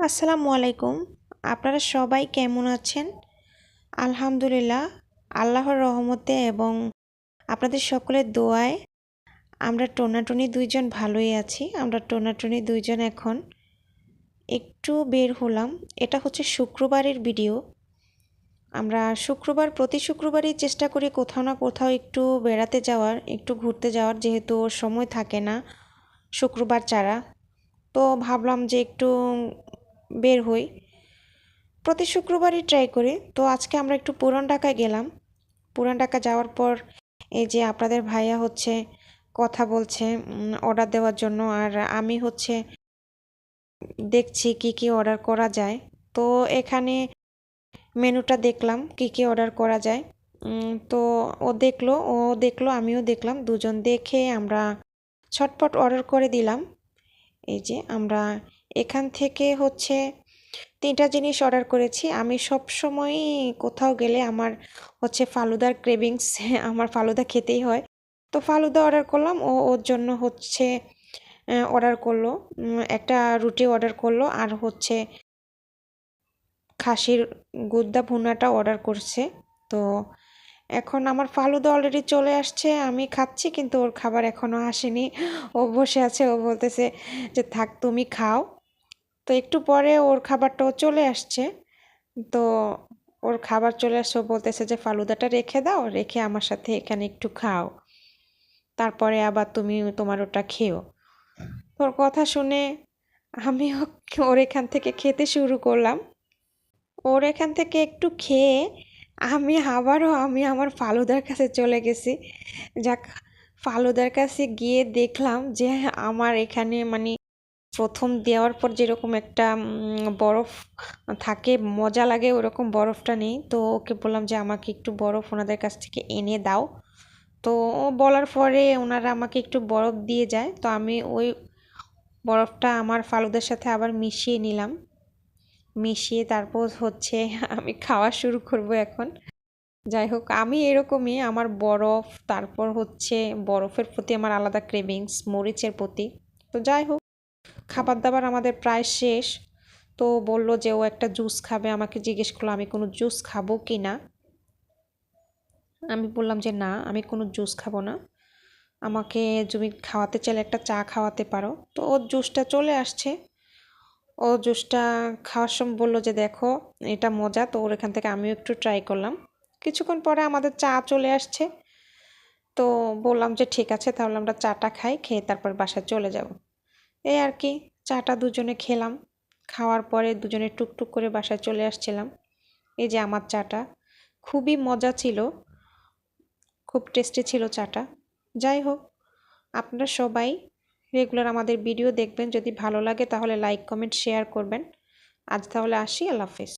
আসসালামু আলাইকুম। আপনারা সবাই কেমন আছেন? আলহামদুলিল্লাহ, আল্লাহর রহমতে এবং আপনাদের সকলের দোয়ায় আমরা টোনাটুনি ২ জন ভালোই আছি। আমরা টোনাটুনি ২ জন এখন একটু বের হলাম। এটা হচ্ছে শুক্রবারের ভিডিও। আমরা প্রতি শুক্রবারই চেষ্টা করি কোথাও না কোথাও একটু বেড়াতে যাওয়ার, একটু ঘুরতে যাওয়ার, যেহেতু ওর সময় থাকে না শুক্রবার ছাড়া। তো ভাবলাম যে একটু বের হই। প্রতি শুক্রবারই ট্রাই করি। তো আজকে আমরা একটু পুরান ঢাকায় গেলাম। পুরান ঢাকা যাওয়ার পর এই যে আপনাদের ভাইয়া হচ্ছে কথা বলছে অর্ডার দেওয়ার জন্য, আর আমি হচ্ছে দেখছি কি কি অর্ডার করা যায়। তো এখানে মেনুটা দেখলাম কি কি অর্ডার করা যায়। তো ও দেখলো আমিও দেখলাম, দুজন দেখে আমরা ছটপট অর্ডার করে দিলাম। এই যে আমরা এখান থেকে হচ্ছে ৩টা জিনিস অর্ডার করেছি। আমি সবসময়ই কোথাও গেলে আমার হচ্ছে ফালুদার ক্রেভিংস আমার ফালুদা খেতেই হয়। তো ফালুদা অর্ডার করলাম। ওর জন্য হচ্ছে অর্ডার করলো একটা রুটি অর্ডার করলো, আর হচ্ছে খাসির গুদ্দা ভুনাটা অর্ডার করছে। তো এখন আমার ফালুদা অলরেডি চলে আসছে, আমি খাচ্ছি কিন্তু ওর খাবার এখনও আসেনি। ও বসে আছে, ও বলতেছে যে থাক তুমি খাও। তো একটু পরে ওর খাবারটাও চলে আসছে। তো ওর খাবার চলে আসছে, ও বলতেছে যে ফালুদাটা রেখে দাও, রেখে আমার সাথে এখানে একটু খাও, তারপরে আবার তুমি তোমার ওটা খেও। তোর কথা শুনে আমিও ওর এখান থেকে খেতে শুরু করলাম। ওর এখান থেকে একটু খেয়ে আমি আমার ফালুদার কাছে চলে গেছি। যাক, ফালুদার কাছে গিয়ে দেখলাম যে আমার এখানে মানে প্রথম দেওয়ার পর যেরকম একটা বরফ থাকে মজা লাগে, ওরকম বরফটা নেই। তো ওকে বললাম যে আমাকে একটু বরফ ওনাদের কাছ থেকে এনে দাও। তো ও বলার পরে ওনারা আমাকে একটু বরফ দিয়ে যায়। তো আমি ওই বরফটা আমার ফালুদার সাথে আবার মিশিয়ে নিলাম। মিশিয়ে তারপর হচ্ছে আমি খাওয়া শুরু করব এখন। যাই হোক, আমি এরকমই, আমার বরফ, তারপর হচ্ছে বরফের প্রতি আমার আলাদা ক্রেভিংস, মরিচের প্রতি। তো যাই হোক, খাবার দাবার আমাদের প্রায় শেষ। তো বলল যে ও একটা জুস খাবে, আমাকে জিজ্ঞেস করলো আমি কোনো জুস খাবো কি না। আমি বললাম যে না, আমি কোনো জুস খাবো না, আমাকে তুমি খাওয়াতে চাইলে একটা চা খাওয়াতে পারো। তো ওর জুসটা চলে আসছে। ও জুসটা খাওয়ার সময় বললো যে দেখো এটা মজা। তো ওর এখান থেকে আমিও একটু ট্রাই করলাম। কিছুক্ষণ পরে আমাদের চা চলে আসছে। তো বললাম যে ঠিক আছে, তাহলে আমরা চাটা খাই, খেয়ে তারপর বাসায় চলে যাব। এই আর কি, চাটা দুজনে খেলাম। খাওয়ার পরে দুজনে টুকটুক করে বাসায় চলে আসছিলাম। এই যে আমার চাটা খুবই মজা ছিল, খুব টেস্টি ছিল চাটা। যাই হোক, আপনারা সবাই রেগুলার আমাদের ভিডিও দেখবেন, যদি ভালো লাগে তাহলে লাইক কমেন্ট শেয়ার করবেন। আজ তাহলে আসি, আল্লাহ হাফেজ।